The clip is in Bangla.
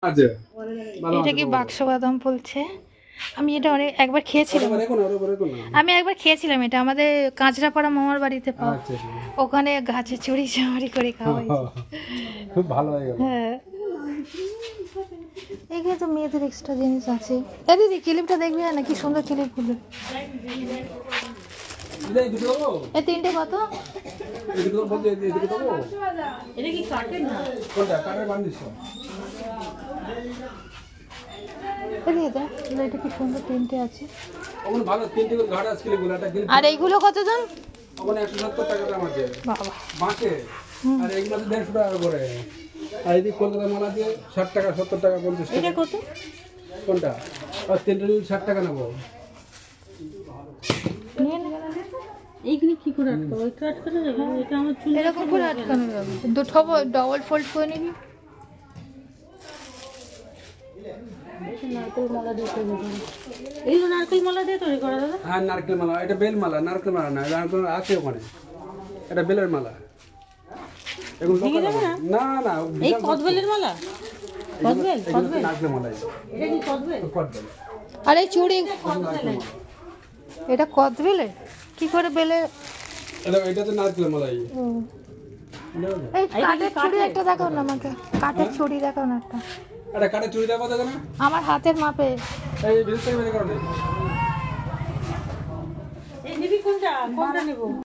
আচ্ছা এটা কি বাক্স বাদাম বলছে? আমি এটা একবার খেয়েছিলাম। আমি একবার খেয়েছিলাম এটা আমাদের কাঁচরাপাড়া মামার বাড়িতে পাওয়া। ওখানে গাছে চুরি চামারি করে খাওয়া হয়েছে। খুব ভালো হয়ে গেল। হ্যাঁ, এখানে তো মেয়েদের এক্সট্রা জিনিস আছে। এ দিদি ক্লিপটা দেখবি না, কি সুন্দর ক্লিপগুলো। এ তিনটে কত? এটা কি কাটের না? কোনটা কাটের বান্ডিশ? এটা কি সুন্দর তিনটে আছে। ওখানে ভালো তিনটে করে ঘাট আছে ক্লিপগুলো। একটা ক্লিপ আর এইগুলো কত দাম? ওখানে 170 টাকা দাম আছে বাবা বাঁকে। আর এইগুলো 150 টাকা করে। আর এই কলকাতা মাল আছে 60 টাকা 70 টাকা 50 টাকা। এটা কত? কোনটা? আর তিনটে 60 টাকা নেবো। নিয়ে নে। এইগুলি কি করে আটকাবো? এটা আটকানো যাবে? এটা আমার চুল এরকম করে আটকানো যাবে। দুটো ডবল ফোল্ড করে নিবি। নারকেল মালা দিয়ে তৈরি করা। এইগুলো নারকেল মালা দিয়ে তৈরি করা দাদা? হ্যাঁ নারকেল মালা। এটা বেল মালা, নারকেল মালা না। নারকেল আছে ওখানে। এটা বেলের মালা। এগুলো না না এই কদবেলের মালা? কদবেল? কদবেল? নারকেল মালা। এটা কি কদবেল? কদবেল। আর এই চুড়ি এটা কদবেলে কি করে বেলে? এটা তো নারকেল মালাই। এই কাঠের ছুরি একটা দেখাও না আমাকে। কাঠের ছুরি দেখাও না একটা। আরে কাটে চুরি দেওয়া কথা না? আমার হাতের মাপে। এই বিশেষ করে বের করে দে। এই নিবি কোনটা? কোনটা নেব?